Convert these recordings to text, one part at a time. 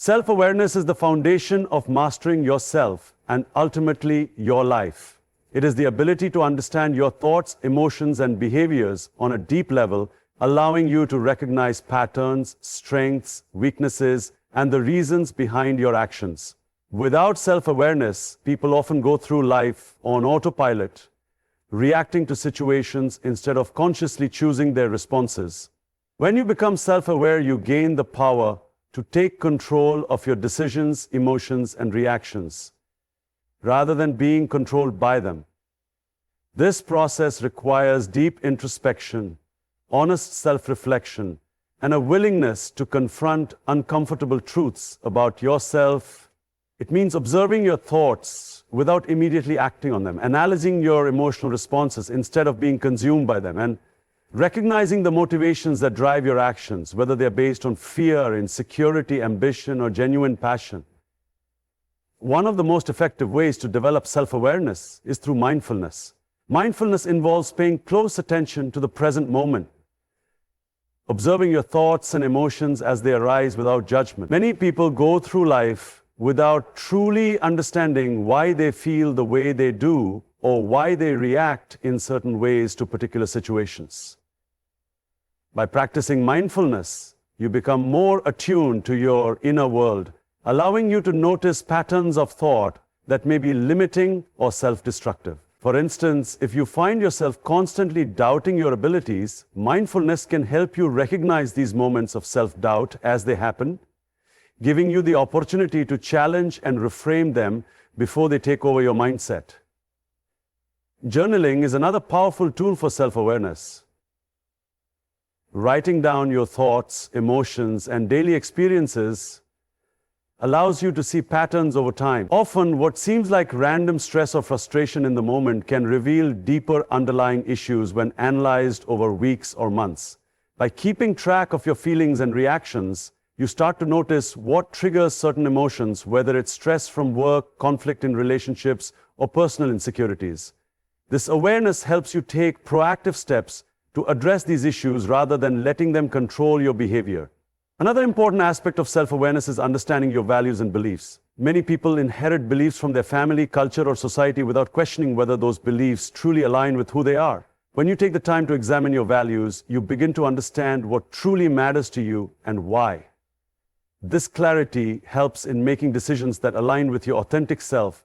Self-awareness is the foundation of mastering yourself and ultimately your life. It is the ability to understand your thoughts, emotions, and behaviors on a deep level, allowing you to recognize patterns, strengths, weaknesses, and the reasons behind your actions. Without self-awareness, people often go through life on autopilot, reacting to situations instead of consciously choosing their responses. When you become self-aware, you gain the power to take control of your decisions, emotions, and reactions, rather than being controlled by them. This process requires deep introspection, honest self-reflection, and a willingness to confront uncomfortable truths about yourself. It means observing your thoughts without immediately acting on them, analyzing your emotional responses instead of being consumed by them, and recognizing the motivations that drive your actions, whether they're based on fear, insecurity, ambition, or genuine passion. One of the most effective ways to develop self-awareness is through mindfulness. Mindfulness involves paying close attention to the present moment, observing your thoughts and emotions as they arise without judgment. Many people go through life without truly understanding why they feel the way they do or why they react in certain ways to particular situations. By practicing mindfulness, you become more attuned to your inner world, allowing you to notice patterns of thought that may be limiting or self-destructive. For instance, if you find yourself constantly doubting your abilities, mindfulness can help you recognize these moments of self-doubt as they happen, giving you the opportunity to challenge and reframe them before they take over your mindset. Journaling is another powerful tool for self-awareness. Writing down your thoughts, emotions, and daily experiences allows you to see patterns over time. Often, what seems like random stress or frustration in the moment can reveal deeper underlying issues when analyzed over weeks or months. By keeping track of your feelings and reactions, you start to notice what triggers certain emotions, whether it's stress from work, conflict in relationships, or personal insecurities. This awareness helps you take proactive steps to address these issues rather than letting them control your behavior. Another important aspect of self-awareness is understanding your values and beliefs. Many people inherit beliefs from their family, culture, or society without questioning whether those beliefs truly align with who they are. When you take the time to examine your values, you begin to understand what truly matters to you and why. This clarity helps in making decisions that align with your authentic self,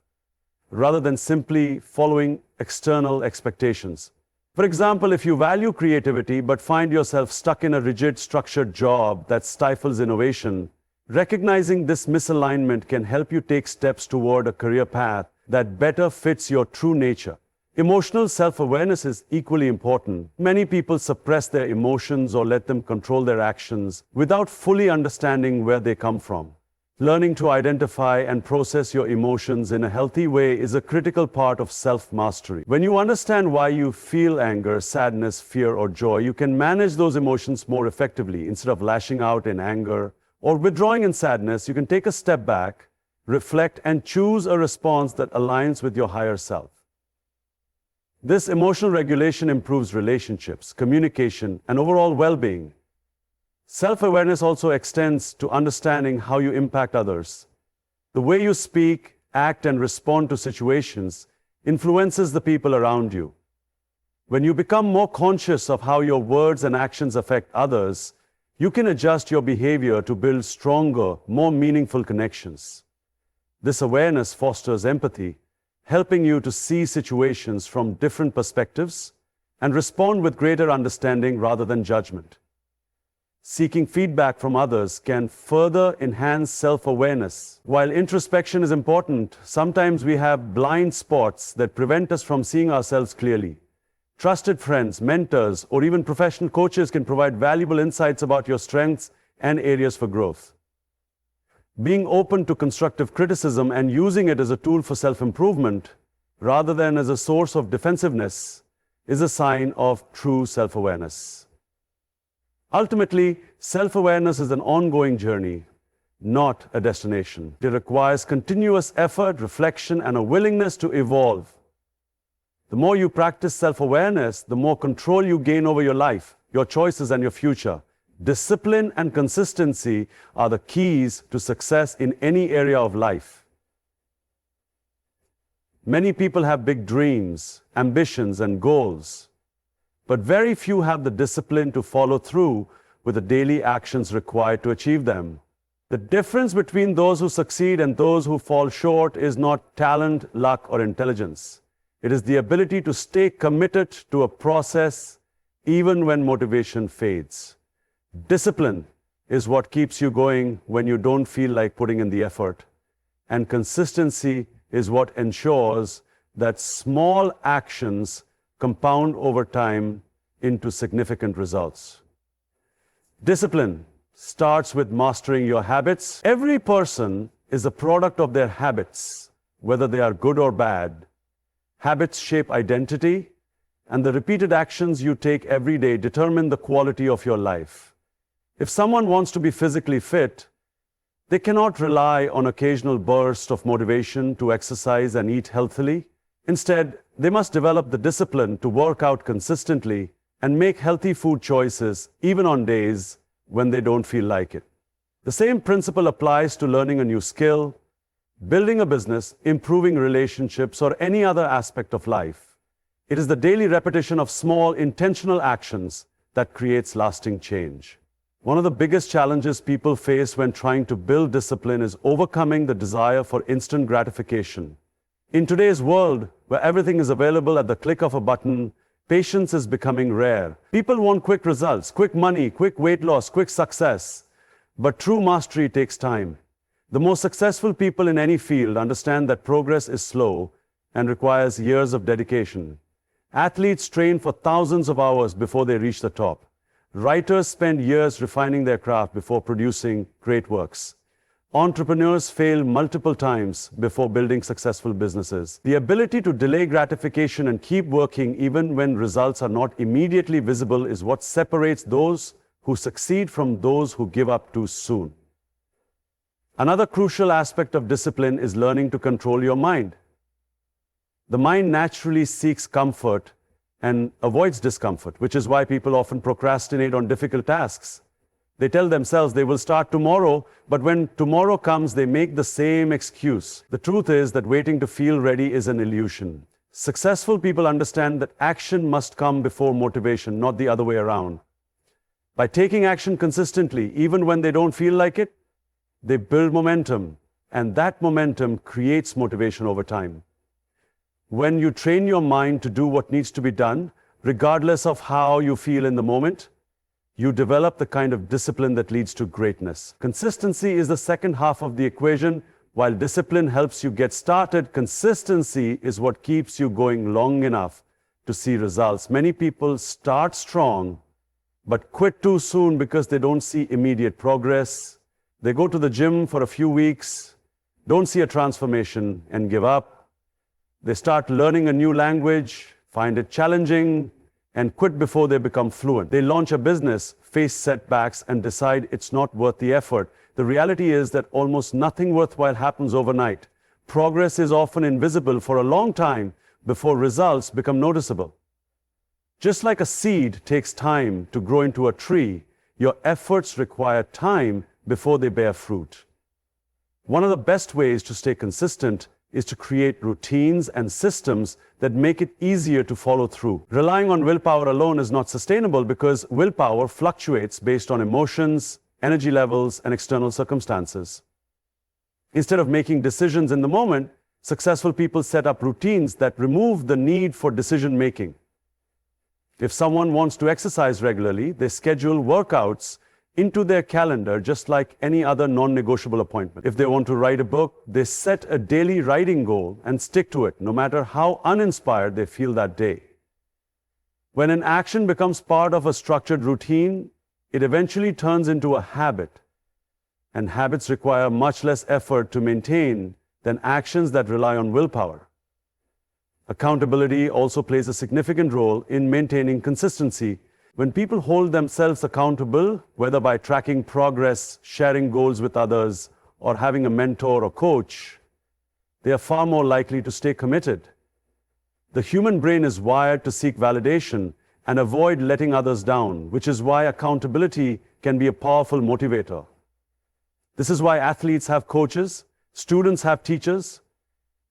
rather than simply following external expectations. For example, if you value creativity but find yourself stuck in a rigid, structured job that stifles innovation, recognizing this misalignment can help you take steps toward a career path that better fits your true nature. Emotional self-awareness is equally important. Many people suppress their emotions or let them control their actions without fully understanding where they come from. Learning to identify and process your emotions in a healthy way is a critical part of self-mastery. When you understand why you feel anger, sadness, fear, or joy, you can manage those emotions more effectively. Instead of lashing out in anger or withdrawing in sadness, you can take a step back, reflect, and choose a response that aligns with your higher self. This emotional regulation improves relationships, communication, and overall well-being. Self-awareness also extends to understanding how you impact others. The way you speak, act, and respond to situations influences the people around you. When you become more conscious of how your words and actions affect others, you can adjust your behavior to build stronger, more meaningful connections. This awareness fosters empathy, helping you to see situations from different perspectives and respond with greater understanding rather than judgment. Seeking feedback from others can further enhance self-awareness. While introspection is important, sometimes we have blind spots that prevent us from seeing ourselves clearly. Trusted friends, mentors, or even professional coaches can provide valuable insights about your strengths and areas for growth. Being open to constructive criticism and using it as a tool for self-improvement, rather than as a source of defensiveness, is a sign of true self-awareness. Ultimately, self-awareness is an ongoing journey, not a destination. It requires continuous effort, reflection, and a willingness to evolve. The more you practice self-awareness, the more control you gain over your life, your choices, and your future. Discipline and consistency are the keys to success in any area of life. Many people have big dreams, ambitions, and goals, but very few have the discipline to follow through with the daily actions required to achieve them. The difference between those who succeed and those who fall short is not talent, luck, or intelligence. It is the ability to stay committed to a process even when motivation fades. Discipline is what keeps you going when you don't feel like putting in the effort. And consistency is what ensures that small actions compound over time into significant results. Discipline starts with mastering your habits. Every person is a product of their habits, whether they are good or bad. Habits shape identity, and the repeated actions you take every day determine the quality of your life. If someone wants to be physically fit, they cannot rely on occasional bursts of motivation to exercise and eat healthily. Instead, they must develop the discipline to work out consistently and make healthy food choices even on days when they don't feel like it. The same principle applies to learning a new skill, building a business, improving relationships, or any other aspect of life. It is the daily repetition of small, intentional actions that creates lasting change. One of the biggest challenges people face when trying to build discipline is overcoming the desire for instant gratification. In today's world, where everything is available at the click of a button, patience is becoming rare. People want quick results, quick money, quick weight loss, quick success. But true mastery takes time. The most successful people in any field understand that progress is slow and requires years of dedication. Athletes train for thousands of hours before they reach the top. Writers spend years refining their craft before producing great works. Entrepreneurs fail multiple times before building successful businesses. The ability to delay gratification and keep working even when results are not immediately visible is what separates those who succeed from those who give up too soon. Another crucial aspect of discipline is learning to control your mind. The mind naturally seeks comfort and avoids discomfort, which is why people often procrastinate on difficult tasks. They tell themselves they will start tomorrow, but when tomorrow comes, they make the same excuse. The truth is that waiting to feel ready is an illusion. Successful people understand that action must come before motivation, not the other way around. By taking action consistently, even when they don't feel like it, they build momentum, and that momentum creates motivation over time. When you train your mind to do what needs to be done, regardless of how you feel in the moment, you develop the kind of discipline that leads to greatness. Consistency is the second half of the equation. While discipline helps you get started, consistency is what keeps you going long enough to see results. Many people start strong, but quit too soon because they don't see immediate progress. They go to the gym for a few weeks, don't see a transformation, and give up. They start learning a new language, find it challenging, and quit before they become fluent. They launch a business, face setbacks, and decide it's not worth the effort. The reality is that almost nothing worthwhile happens overnight. Progress is often invisible for a long time before results become noticeable. Just like a seed takes time to grow into a tree, your efforts require time before they bear fruit. One of the best ways to stay consistent is to create routines and systems that make it easier to follow through. Relying on willpower alone is not sustainable because willpower fluctuates based on emotions, energy levels, and external circumstances. Instead of making decisions in the moment, successful people set up routines that remove the need for decision making. If someone wants to exercise regularly, they schedule workouts into their calendar just like any other non-negotiable appointment. If they want to write a book, they set a daily writing goal and stick to it, no matter how uninspired they feel that day. When an action becomes part of a structured routine, it eventually turns into a habit. And habits require much less effort to maintain than actions that rely on willpower. Accountability also plays a significant role in maintaining consistency. When people hold themselves accountable, whether by tracking progress, sharing goals with others, or having a mentor or coach, they are far more likely to stay committed. The human brain is wired to seek validation and avoid letting others down, which is why accountability can be a powerful motivator. This is why athletes have coaches, students have teachers,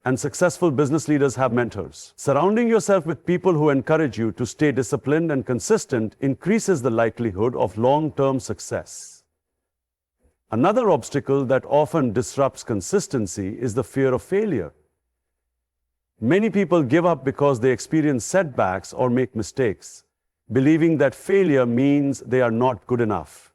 and successful business leaders have mentors. Surrounding yourself with people who encourage you to stay disciplined and consistent increases the likelihood of long-term success. Another obstacle that often disrupts consistency is the fear of failure. Many people give up because they experience setbacks or make mistakes, believing that failure means they are not good enough.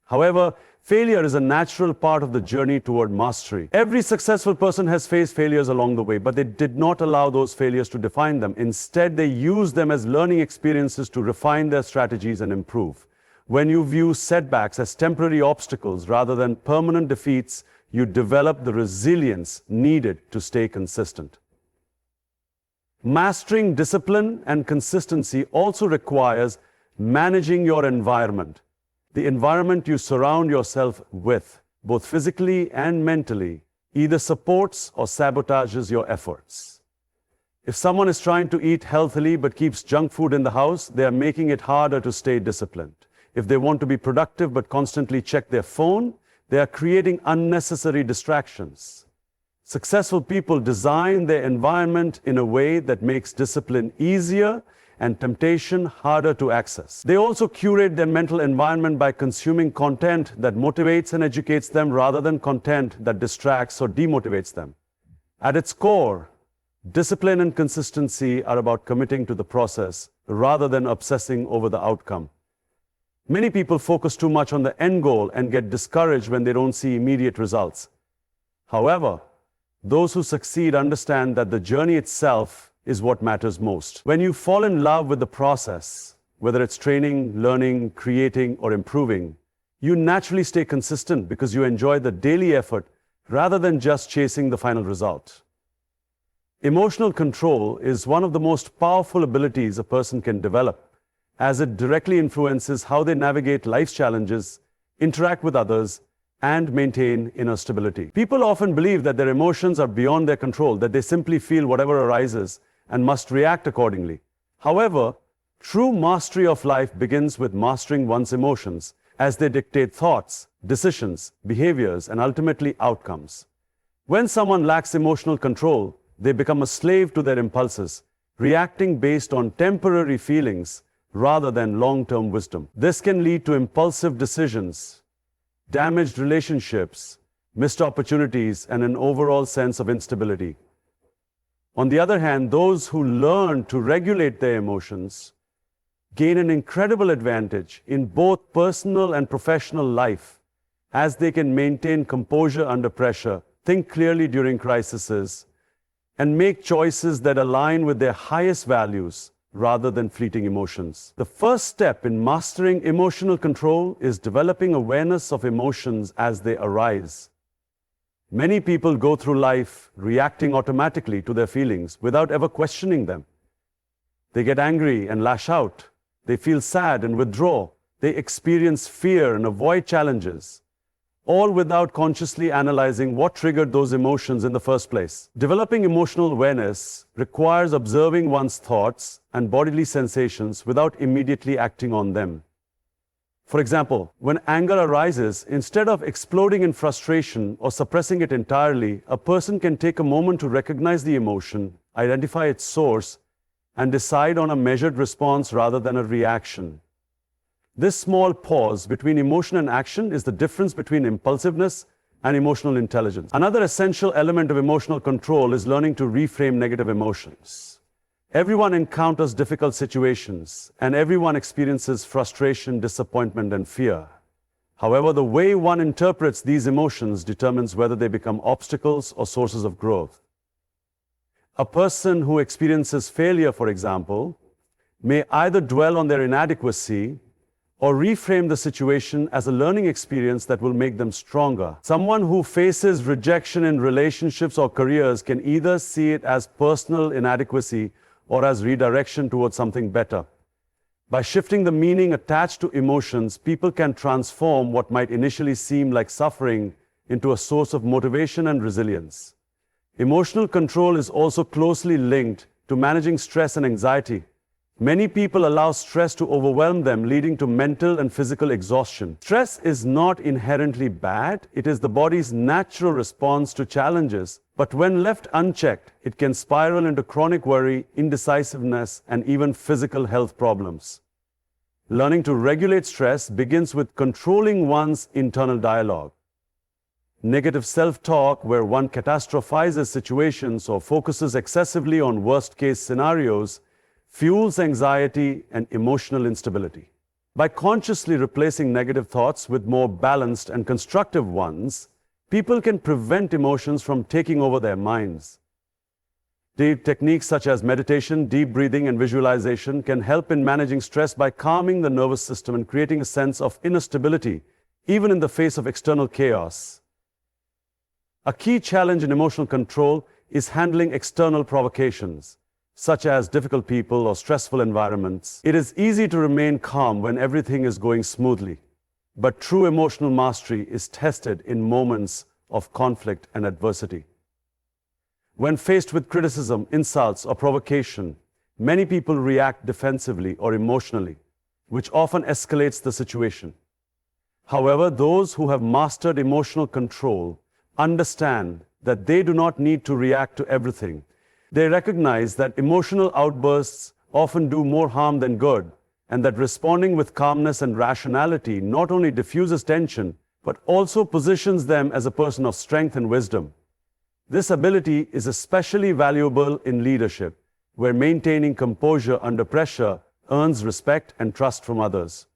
However, failure is a natural part of the journey toward mastery. Every successful person has faced failures along the way, but they did not allow those failures to define them. Instead, they used them as learning experiences to refine their strategies and improve. When you view setbacks as temporary obstacles rather than permanent defeats, you develop the resilience needed to stay consistent. Mastering discipline and consistency also requires managing your environment. The environment you surround yourself with, both physically and mentally, either supports or sabotages your efforts. If someone is trying to eat healthily but keeps junk food in the house, they are making it harder to stay disciplined. If they want to be productive but constantly check their phone, they are creating unnecessary distractions. Successful people design their environment in a way that makes discipline easier and temptation harder to access. They also curate their mental environment by consuming content that motivates and educates them rather than content that distracts or demotivates them. At its core, discipline and consistency are about committing to the process rather than obsessing over the outcome. Many people focus too much on the end goal and get discouraged when they don't see immediate results. However, those who succeed understand that the journey itself is what matters most. When you fall in love with the process, whether it's training, learning, creating, or improving, you naturally stay consistent because you enjoy the daily effort rather than just chasing the final result. Emotional control is one of the most powerful abilities a person can develop, as it directly influences how they navigate life's challenges, interact with others, and maintain inner stability. People often believe that their emotions are beyond their control, that they simply feel whatever arises and must react accordingly. However, true mastery of life begins with mastering one's emotions, as they dictate thoughts, decisions, behaviors, and ultimately outcomes. When someone lacks emotional control, they become a slave to their impulses, reacting based on temporary feelings rather than long-term wisdom. This can lead to impulsive decisions, damaged relationships, missed opportunities, and an overall sense of instability. On the other hand, those who learn to regulate their emotions gain an incredible advantage in both personal and professional life, as they can maintain composure under pressure, think clearly during crises, and make choices that align with their highest values rather than fleeting emotions. The first step in mastering emotional control is developing awareness of emotions as they arise. Many people go through life reacting automatically to their feelings without ever questioning them. They get angry and lash out. They feel sad and withdraw. They experience fear and avoid challenges, all without consciously analyzing what triggered those emotions in the first place. Developing emotional awareness requires observing one's thoughts and bodily sensations without immediately acting on them. For example, when anger arises, instead of exploding in frustration or suppressing it entirely, a person can take a moment to recognize the emotion, identify its source, and decide on a measured response rather than a reaction. This small pause between emotion and action is the difference between impulsiveness and emotional intelligence. Another essential element of emotional control is learning to reframe negative emotions. Everyone encounters difficult situations, and everyone experiences frustration, disappointment, and fear. However, the way one interprets these emotions determines whether they become obstacles or sources of growth. A person who experiences failure, for example, may either dwell on their inadequacy or reframe the situation as a learning experience that will make them stronger. Someone who faces rejection in relationships or careers can either see it as personal inadequacy or as redirection towards something better. By shifting the meaning attached to emotions, people can transform what might initially seem like suffering into a source of motivation and resilience. Emotional control is also closely linked to managing stress and anxiety. Many people allow stress to overwhelm them, leading to mental and physical exhaustion. Stress is not inherently bad. It is the body's natural response to challenges. But when left unchecked, it can spiral into chronic worry, indecisiveness, and even physical health problems. Learning to regulate stress begins with controlling one's internal dialogue. Negative self-talk, where one catastrophizes situations or focuses excessively on worst-case scenarios, fuels anxiety and emotional instability. By consciously replacing negative thoughts with more balanced and constructive ones, people can prevent emotions from taking over their minds. Techniques such as meditation, deep breathing, and visualization can help in managing stress by calming the nervous system and creating a sense of inner stability, even in the face of external chaos. A key challenge in emotional control is handling external provocations, such as difficult people or stressful environments. It is easy to remain calm when everything is going smoothly, but true emotional mastery is tested in moments of conflict and adversity. When faced with criticism, insults, or provocation, many people react defensively or emotionally, which often escalates the situation. However, those who have mastered emotional control understand that they do not need to react to everything. They recognize that emotional outbursts often do more harm than good, and that responding with calmness and rationality not only diffuses tension, but also positions them as a person of strength and wisdom. This ability is especially valuable in leadership, where maintaining composure under pressure earns respect and trust from others.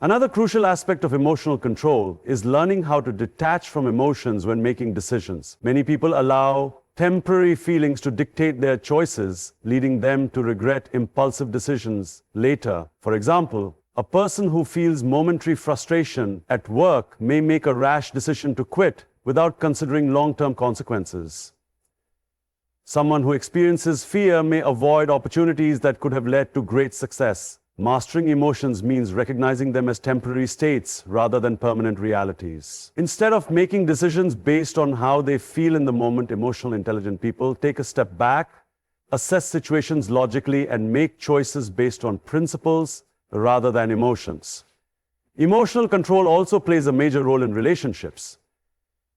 Another crucial aspect of emotional control is learning how to detach from emotions when making decisions. Many people allow temporary feelings to dictate their choices, leading them to regret impulsive decisions later. For example, a person who feels momentary frustration at work may make a rash decision to quit without considering long-term consequences. Someone who experiences fear may avoid opportunities that could have led to great success. Mastering emotions means recognizing them as temporary states rather than permanent realities. Instead of making decisions based on how they feel in the moment, emotional, intelligent people take a step back, assess situations logically, and make choices based on principles rather than emotions. Emotional control also plays a major role in relationships.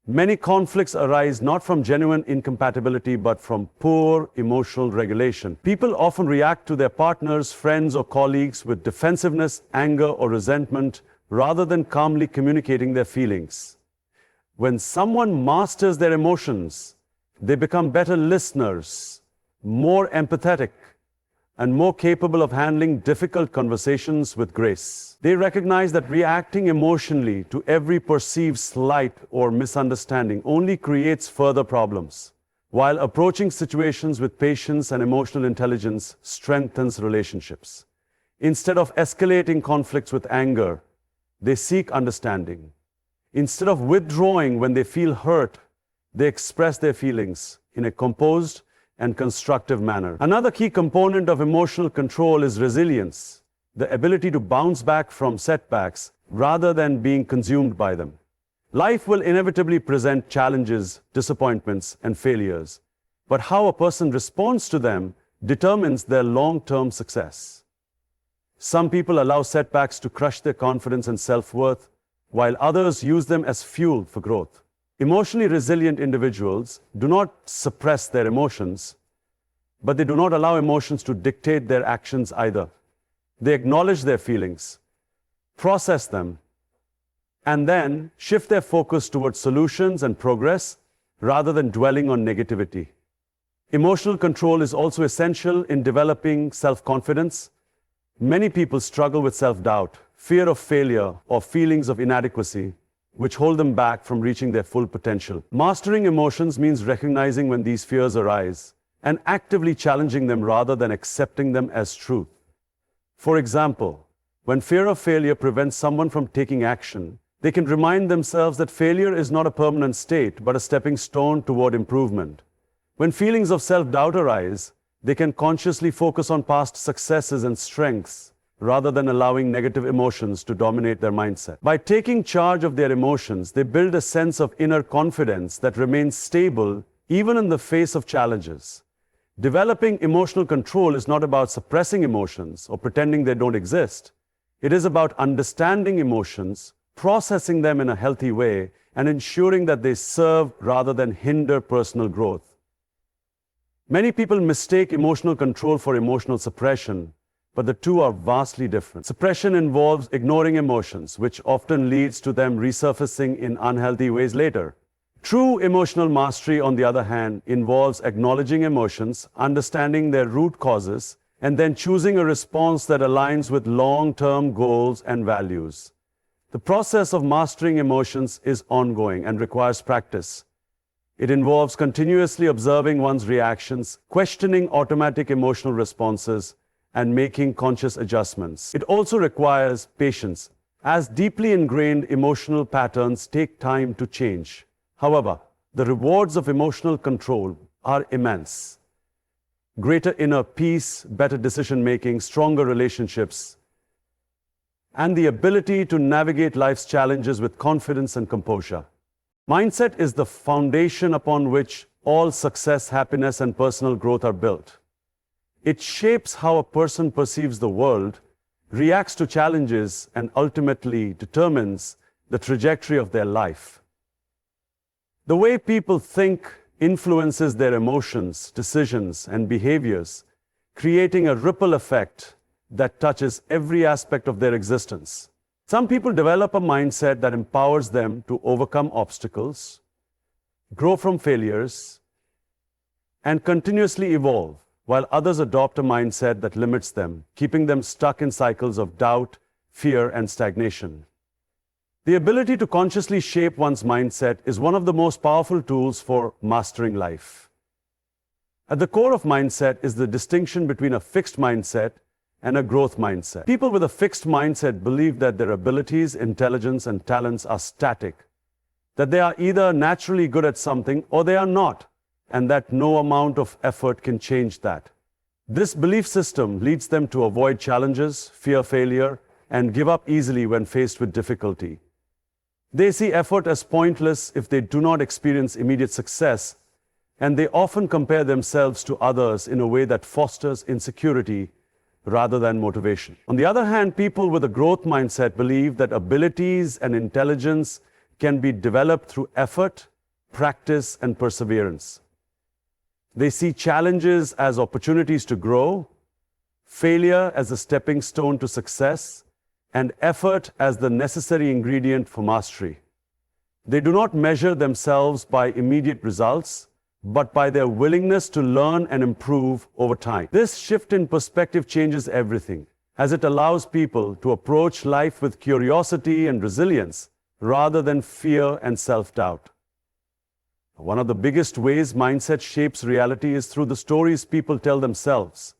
Many conflicts arise not from genuine incompatibility but from poor emotional regulation. People often react to their partners, friends, or colleagues with defensiveness, anger, or resentment rather than calmly communicating their feelings. When someone masters their emotions, they become better listeners, more empathetic, and more capable of handling difficult conversations with grace. They recognize that reacting emotionally to every perceived slight or misunderstanding only creates further problems, while approaching situations with patience and emotional intelligence strengthens relationships. Instead of escalating conflicts with anger, they seek understanding. Instead of withdrawing when they feel hurt, they express their feelings in a composed and constructive manner. Another key component of emotional control is resilience, the ability to bounce back from setbacks rather than being consumed by them. Life will inevitably present challenges, disappointments, and failures, but how a person responds to them determines their long-term success. Some people allow setbacks to crush their confidence and self-worth, while others use them as fuel for growth. Emotionally resilient individuals do not suppress their emotions, but they do not allow emotions to dictate their actions either. They acknowledge their feelings, process them, and then shift their focus towards solutions and progress rather than dwelling on negativity. Emotional control is also essential in developing self-confidence. Many people struggle with self-doubt, fear of failure, or feelings of inadequacy, which hold them back from reaching their full potential. Mastering emotions means recognizing when these fears arise and actively challenging them rather than accepting them as truth. For example, when fear of failure prevents someone from taking action, they can remind themselves that failure is not a permanent state, but a stepping stone toward improvement. When feelings of self-doubt arise, they can consciously focus on past successes and strengths, rather than allowing negative emotions to dominate their mindset. By taking charge of their emotions, they build a sense of inner confidence that remains stable even in the face of challenges. Developing emotional control is not about suppressing emotions or pretending they don't exist. It is about understanding emotions, processing them in a healthy way, and ensuring that they serve rather than hinder personal growth. Many people mistake emotional control for emotional suppression, but the two are vastly different. Suppression involves ignoring emotions, which often leads to them resurfacing in unhealthy ways later. True emotional mastery, on the other hand, involves acknowledging emotions, understanding their root causes, and then choosing a response that aligns with long-term goals and values. The process of mastering emotions is ongoing and requires practice. It involves continuously observing one's reactions, questioning automatic emotional responses, and making conscious adjustments. It also requires patience, as deeply ingrained emotional patterns take time to change. However, the rewards of emotional control are immense. Greater inner peace, better decision-making, stronger relationships, and the ability to navigate life's challenges with confidence and composure. Mindset is the foundation upon which all success, happiness, and personal growth are built. It shapes how a person perceives the world, reacts to challenges, and ultimately determines the trajectory of their life. The way people think influences their emotions, decisions, and behaviors, creating a ripple effect that touches every aspect of their existence. Some people develop a mindset that empowers them to overcome obstacles, grow from failures, and continuously evolve, while others adopt a mindset that limits them, keeping them stuck in cycles of doubt, fear, and stagnation. The ability to consciously shape one's mindset is one of the most powerful tools for mastering life. At the core of mindset is the distinction between a fixed mindset and a growth mindset. People with a fixed mindset believe that their abilities, intelligence, and talents are static, that they are either naturally good at something or they are not, and that no amount of effort can change that. This belief system leads them to avoid challenges, fear failure, and give up easily when faced with difficulty. They see effort as pointless if they do not experience immediate success, and they often compare themselves to others in a way that fosters insecurity rather than motivation. On the other hand, people with a growth mindset believe that abilities and intelligence can be developed through effort, practice, and perseverance. They see challenges as opportunities to grow, failure as a stepping stone to success, and effort as the necessary ingredient for mastery. They do not measure themselves by immediate results, but by their willingness to learn and improve over time. This shift in perspective changes everything, as it allows people to approach life with curiosity and resilience, rather than fear and self-doubt. One of the biggest ways mindset shapes reality is through the stories people tell themselves.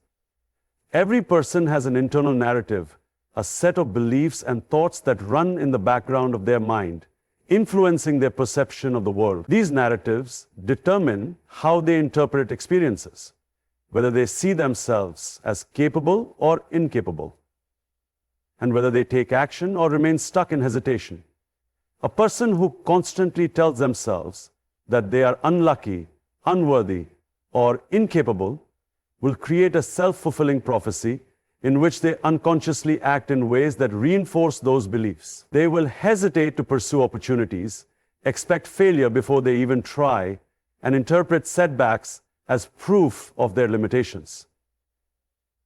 Every person has an internal narrative, a set of beliefs and thoughts that run in the background of their mind, influencing their perception of the world. These narratives determine how they interpret experiences, whether they see themselves as capable or incapable, and whether they take action or remain stuck in hesitation. A person who constantly tells themselves that they are unlucky, unworthy, or incapable will create a self-fulfilling prophecy in which they unconsciously act in ways that reinforce those beliefs. They will hesitate to pursue opportunities, expect failure before they even try, and interpret setbacks as proof of their limitations.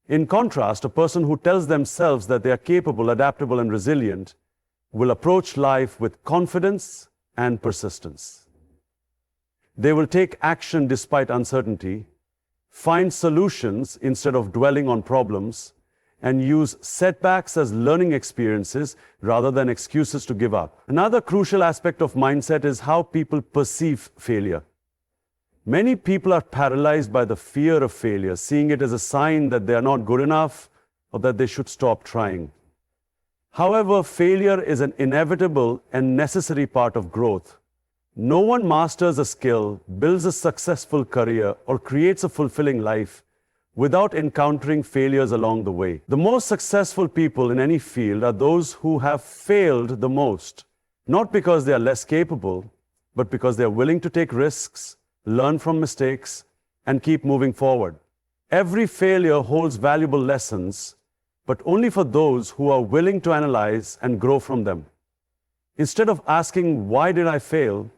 In contrast, a person who tells themselves that they are capable, adaptable, and resilient will approach life with confidence and persistence. They will take action despite uncertainty, find solutions instead of dwelling on problems, and use setbacks as learning experiences rather than excuses to give up. Another crucial aspect of mindset is how people perceive failure. Many people are paralyzed by the fear of failure, seeing it as a sign that they are not good enough or that they should stop trying. However, failure is an inevitable and necessary part of growth. No one masters a skill, builds a successful career, or creates a fulfilling life without encountering failures along the way. The most successful people in any field are those who have failed the most, not because they are less capable, but because they are willing to take risks, learn from mistakes, and keep moving forward. Every failure holds valuable lessons, but only for those who are willing to analyze and grow from them. Instead of asking, "Why did I fail?"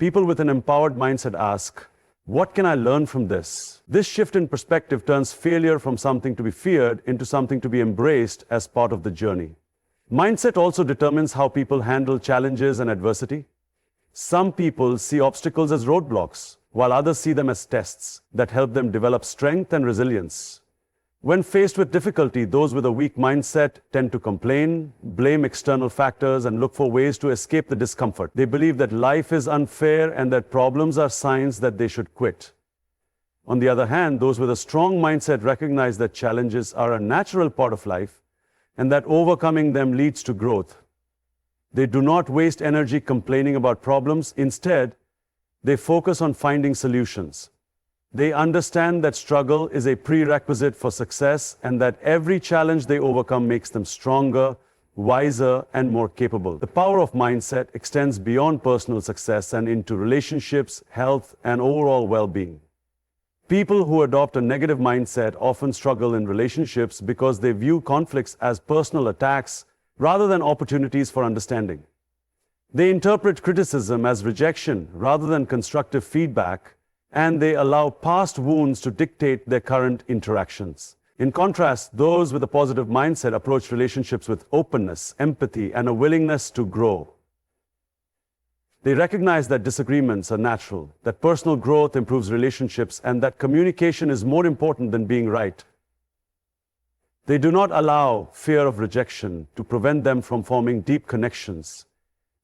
people with an empowered mindset ask, "What can I learn from this?" This shift in perspective turns failure from something to be feared into something to be embraced as part of the journey. Mindset also determines how people handle challenges and adversity. Some people see obstacles as roadblocks, while others see them as tests that help them develop strength and resilience. When faced with difficulty, those with a weak mindset tend to complain, blame external factors, and look for ways to escape the discomfort. They believe that life is unfair and that problems are signs that they should quit. On the other hand, those with a strong mindset recognize that challenges are a natural part of life and that overcoming them leads to growth. They do not waste energy complaining about problems. Instead, they focus on finding solutions. They understand that struggle is a prerequisite for success and that every challenge they overcome makes them stronger, wiser, and more capable. The power of mindset extends beyond personal success and into relationships, health, and overall well-being. People who adopt a negative mindset often struggle in relationships because they view conflicts as personal attacks rather than opportunities for understanding. They interpret criticism as rejection rather than constructive feedback, and they allow past wounds to dictate their current interactions. In contrast, those with a positive mindset approach relationships with openness, empathy, and a willingness to grow. They recognize that disagreements are natural, that personal growth improves relationships, and that communication is more important than being right. They do not allow fear of rejection to prevent them from forming deep connections,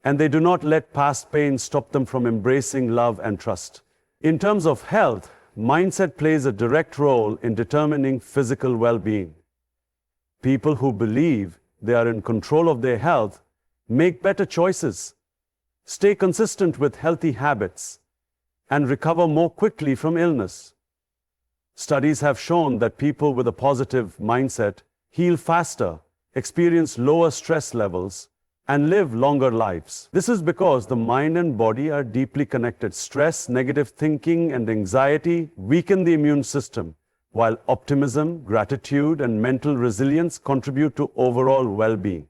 and they do not let past pain stop them from embracing love and trust. In terms of health, mindset plays a direct role in determining physical well-being. People who believe they are in control of their health make better choices, stay consistent with healthy habits, and recover more quickly from illness. Studies have shown that people with a positive mindset heal faster, experience lower stress levels, and live longer lives. This is because the mind and body are deeply connected. Stress, negative thinking, and anxiety weaken the immune system, while optimism, gratitude, and mental resilience contribute to overall well-being.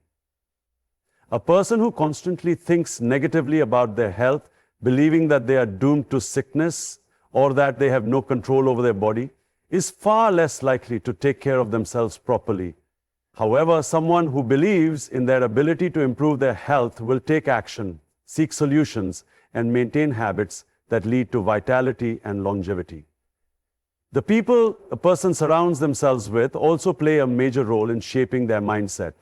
A person who constantly thinks negatively about their health, believing that they are doomed to sickness or that they have no control over their body, is far less likely to take care of themselves properly. However, someone who believes in their ability to improve their health will take action, seek solutions, and maintain habits that lead to vitality and longevity. The people a person surrounds themselves with also play a major role in shaping their mindset.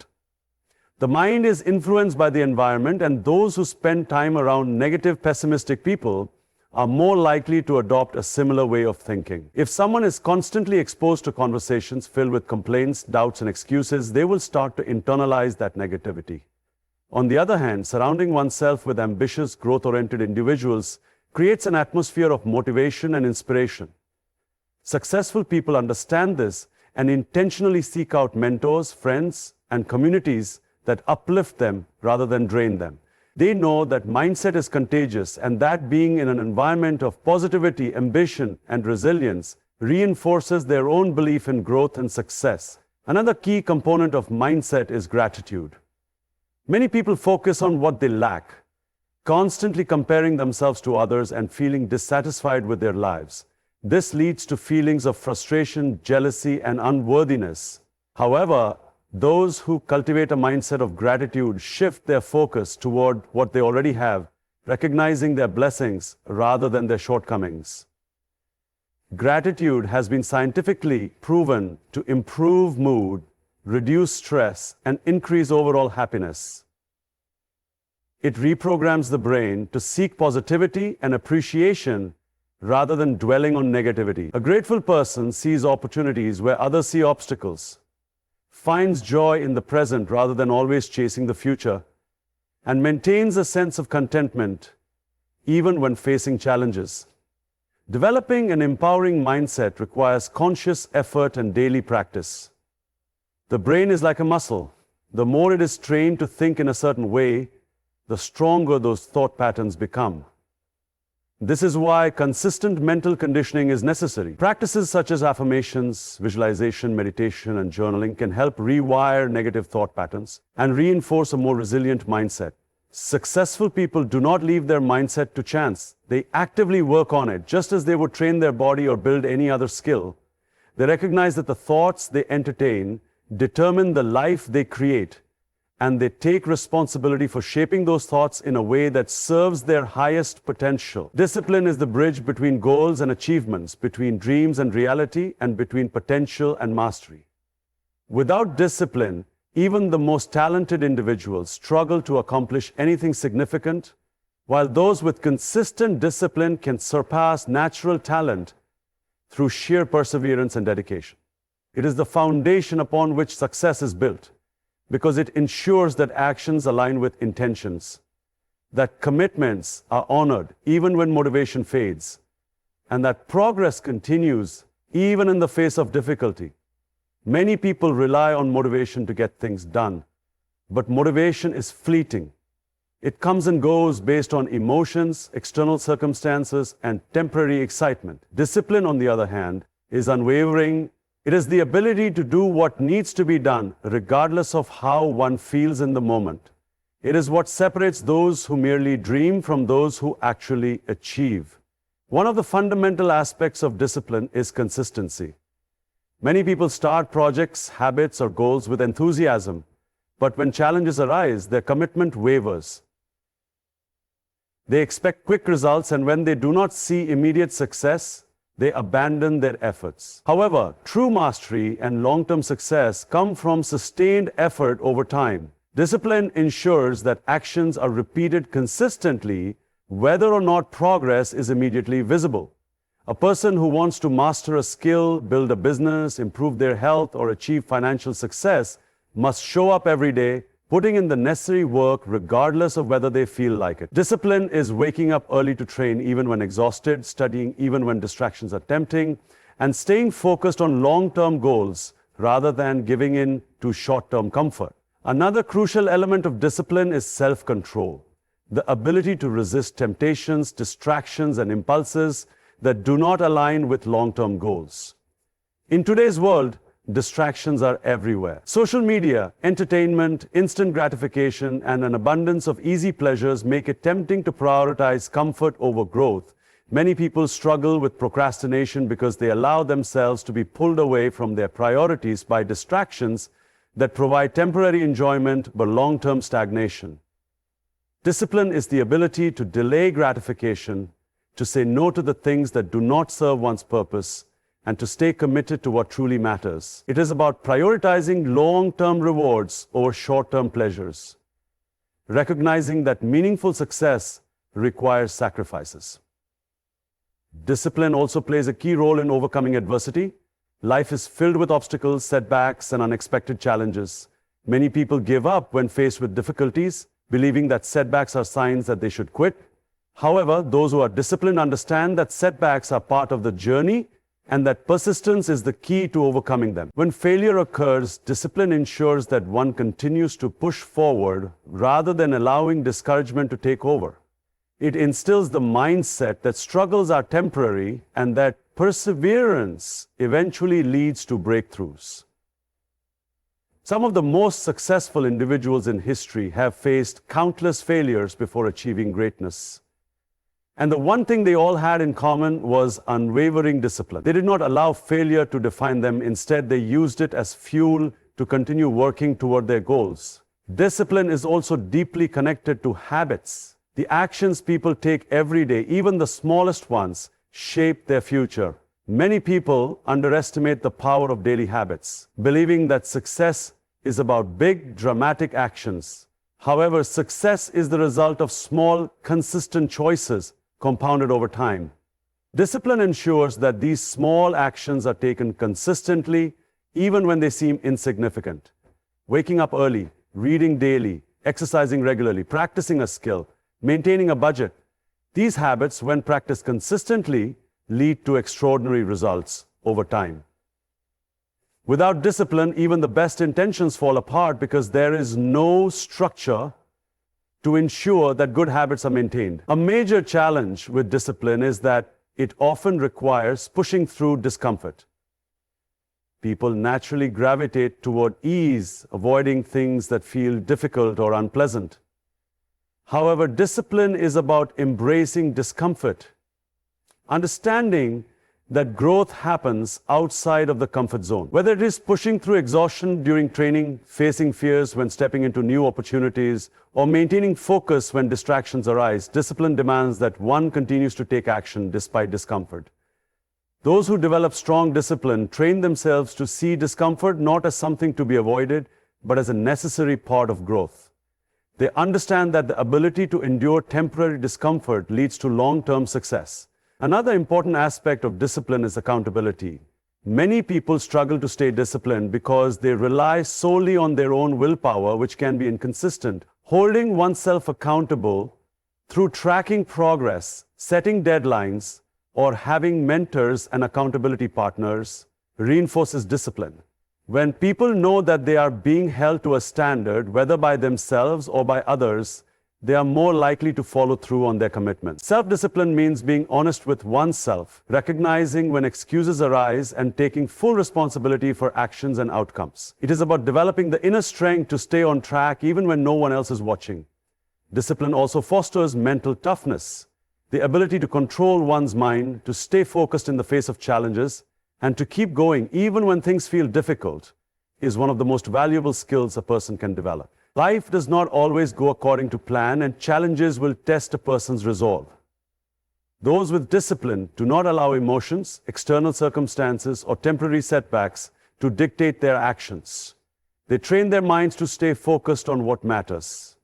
The mind is influenced by the environment, and those who spend time around negative, pessimistic people are more likely to adopt a similar way of thinking. If someone is constantly exposed to conversations filled with complaints, doubts, and excuses, they will start to internalize that negativity. On the other hand, surrounding oneself with ambitious, growth-oriented individuals creates an atmosphere of motivation and inspiration. Successful people understand this and intentionally seek out mentors, friends, and communities that uplift them rather than drain them. They know that mindset is contagious and that being in an environment of positivity, ambition, and resilience reinforces their own belief in growth and success. Another key component of mindset is gratitude. Many people focus on what they lack, constantly comparing themselves to others and feeling dissatisfied with their lives. This leads to feelings of frustration, jealousy, and unworthiness. However, those who cultivate a mindset of gratitude shift their focus toward what they already have, recognizing their blessings rather than their shortcomings. Gratitude has been scientifically proven to improve mood, reduce stress, and increase overall happiness. It reprograms the brain to seek positivity and appreciation rather than dwelling on negativity. A grateful person sees opportunities where others see obstacles, finds joy in the present rather than always chasing the future, and maintains a sense of contentment even when facing challenges. Developing an empowering mindset requires conscious effort and daily practice. The brain is like a muscle. The more it is trained to think in a certain way, the stronger those thought patterns become. This is why consistent mental conditioning is necessary. Practices such as affirmations, visualization, meditation, and journaling can help rewire negative thought patterns and reinforce a more resilient mindset. Successful people do not leave their mindset to chance. They actively work on it, just as they would train their body or build any other skill. They recognize that the thoughts they entertain determine the life they create, and they take responsibility for shaping those thoughts in a way that serves their highest potential. Discipline is the bridge between goals and achievements, between dreams and reality, and between potential and mastery. Without discipline, even the most talented individuals struggle to accomplish anything significant, while those with consistent discipline can surpass natural talent through sheer perseverance and dedication. It is the foundation upon which success is built, because it ensures that actions align with intentions, that commitments are honored even when motivation fades, and that progress continues even in the face of difficulty. Many people rely on motivation to get things done, but motivation is fleeting. It comes and goes based on emotions, external circumstances, and temporary excitement. Discipline, on the other hand, is unwavering. It is the ability to do what needs to be done, regardless of how one feels in the moment. It is what separates those who merely dream from those who actually achieve. One of the fundamental aspects of discipline is consistency. Many people start projects, habits, or goals with enthusiasm, but when challenges arise, their commitment wavers. They expect quick results, and when they do not see immediate success, they abandon their efforts. However, true mastery and long-term success come from sustained effort over time. Discipline ensures that actions are repeated consistently, whether or not progress is immediately visible. A person who wants to master a skill, build a business, improve their health, or achieve financial success must show up every day, putting in the necessary work regardless of whether they feel like it. Discipline is waking up early to train even when exhausted, studying even when distractions are tempting, and staying focused on long-term goals rather than giving in to short-term comfort. Another crucial element of discipline is self-control, the ability to resist temptations, distractions, and impulses that do not align with long-term goals. In today's world, distractions are everywhere. Social media, entertainment, instant gratification, and an abundance of easy pleasures make it tempting to prioritize comfort over growth. Many people struggle with procrastination because they allow themselves to be pulled away from their priorities by distractions that provide temporary enjoyment but long-term stagnation. Discipline is the ability to delay gratification, to say no to the things that do not serve one's purpose, and to stay committed to what truly matters. It is about prioritizing long-term rewards over short-term pleasures, recognizing that meaningful success requires sacrifices. Discipline also plays a key role in overcoming adversity. Life is filled with obstacles, setbacks, and unexpected challenges. Many people give up when faced with difficulties, believing that setbacks are signs that they should quit. However, those who are disciplined understand that setbacks are part of the journey and that persistence is the key to overcoming them. When failure occurs, discipline ensures that one continues to push forward rather than allowing discouragement to take over. It instills the mindset that struggles are temporary and that perseverance eventually leads to breakthroughs. Some of the most successful individuals in history have faced countless failures before achieving greatness. And the one thing they all had in common was unwavering discipline. They did not allow failure to define them. Instead, they used it as fuel to continue working toward their goals. Discipline is also deeply connected to habits. The actions people take every day, even the smallest ones, shape their future. Many people underestimate the power of daily habits, believing that success is about big, dramatic actions. However, success is the result of small, consistent choices compounded over time. Discipline ensures that these small actions are taken consistently, even when they seem insignificant. Waking up early, reading daily, exercising regularly, practicing a skill, maintaining a budget. These habits, when practiced consistently, lead to extraordinary results over time. Without discipline, even the best intentions fall apart because there is no structure to ensure that good habits are maintained. A major challenge with discipline is that it often requires pushing through discomfort. People naturally gravitate toward ease, avoiding things that feel difficult or unpleasant. However, discipline is about embracing discomfort, understanding that growth happens outside of the comfort zone. Whether it is pushing through exhaustion during training, facing fears when stepping into new opportunities, or maintaining focus when distractions arise, discipline demands that one continues to take action despite discomfort. Those who develop strong discipline train themselves to see discomfort not as something to be avoided, but as a necessary part of growth. They understand that the ability to endure temporary discomfort leads to long-term success. Another important aspect of discipline is accountability. Many people struggle to stay disciplined because they rely solely on their own willpower, which can be inconsistent. Holding oneself accountable through tracking progress, setting deadlines, or having mentors and accountability partners reinforces discipline. When people know that they are being held to a standard, whether by themselves or by others, they are more likely to follow through on their commitments. Self-discipline means being honest with oneself, recognizing when excuses arise and taking full responsibility for actions and outcomes. It is about developing the inner strength to stay on track even when no one else is watching. Discipline also fosters mental toughness, the ability to control one's mind, to stay focused in the face of challenges, and to keep going even when things feel difficult is one of the most valuable skills a person can develop. Life does not always go according to plan, and challenges will test a person's resolve. Those with discipline do not allow emotions, external circumstances, or temporary setbacks to dictate their actions. They train their minds to stay focused on what matters,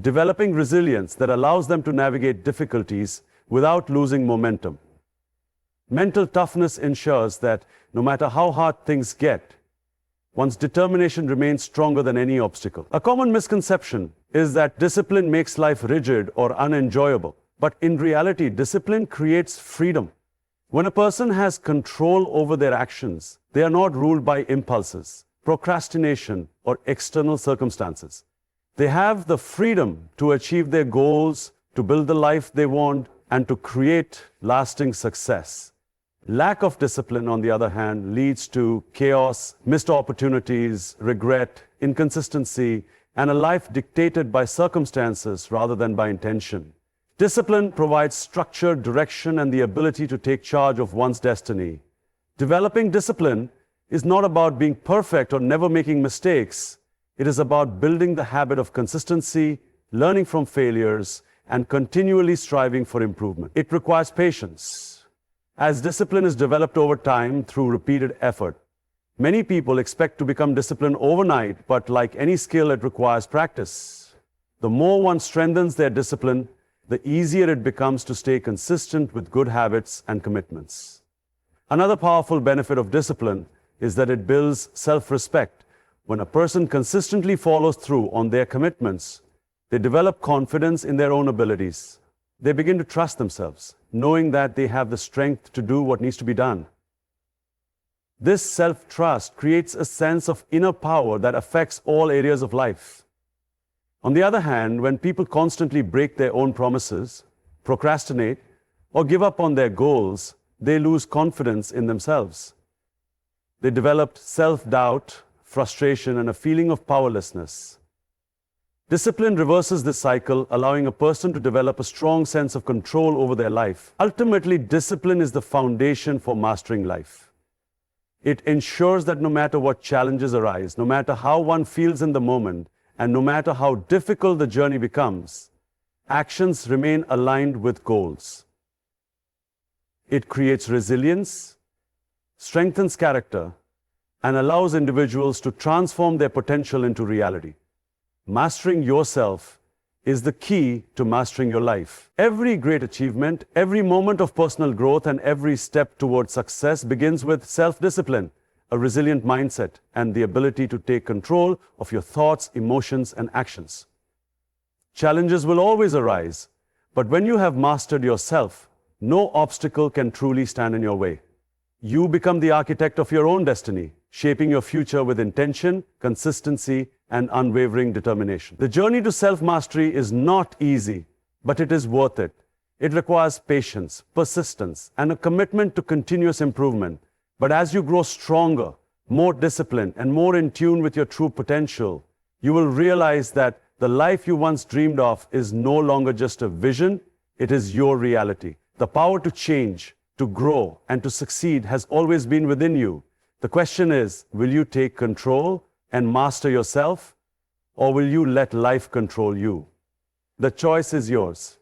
developing resilience that allows them to navigate difficulties without losing momentum. Mental toughness ensures that no matter how hard things get, one's determination remains stronger than any obstacle. A common misconception is that discipline makes life rigid or unenjoyable. But in reality, discipline creates freedom. When a person has control over their actions, they are not ruled by impulses, procrastination, or external circumstances. They have the freedom to achieve their goals, to build the life they want, and to create lasting success. Lack of discipline, on the other hand, leads to chaos, missed opportunities, regret, inconsistency, and a life dictated by circumstances rather than by intention. Discipline provides structure, direction, and the ability to take charge of one's destiny. Developing discipline is not about being perfect or never making mistakes. It is about building the habit of consistency, learning from failures, and continually striving for improvement. It requires patience, as discipline is developed over time through repeated effort. Many people expect to become disciplined overnight, but like any skill, it requires practice. The more one strengthens their discipline, the easier it becomes to stay consistent with good habits and commitments. Another powerful benefit of discipline is that it builds self-respect. When a person consistently follows through on their commitments, they develop confidence in their own abilities. They begin to trust themselves, knowing that they have the strength to do what needs to be done. This self-trust creates a sense of inner power that affects all areas of life. On the other hand, when people constantly break their own promises, procrastinate, or give up on their goals, they lose confidence in themselves. They develop self-doubt, frustration, and a feeling of powerlessness. Discipline reverses this cycle, allowing a person to develop a strong sense of control over their life. Ultimately, discipline is the foundation for mastering life. It ensures that no matter what challenges arise, no matter how one feels in the moment, and no matter how difficult the journey becomes, actions remain aligned with goals. It creates resilience, strengthens character, and allows individuals to transform their potential into reality. Mastering yourself is the key to mastering your life. Every great achievement, every moment of personal growth, and every step towards success begins with self-discipline, a resilient mindset, and the ability to take control of your thoughts, emotions, and actions. Challenges will always arise, but when you have mastered yourself, no obstacle can truly stand in your way. You become the architect of your own destiny, shaping your future with intention, consistency, and unwavering determination. The journey to self-mastery is not easy, but it is worth it. It requires patience, persistence, and a commitment to continuous improvement. But as you grow stronger, more disciplined, and more in tune with your true potential, you will realize that the life you once dreamed of is no longer just a vision, it is your reality. The power to change, to grow, and to succeed has always been within you. The question is, will you take control and master yourself, or will you let life control you? The choice is yours.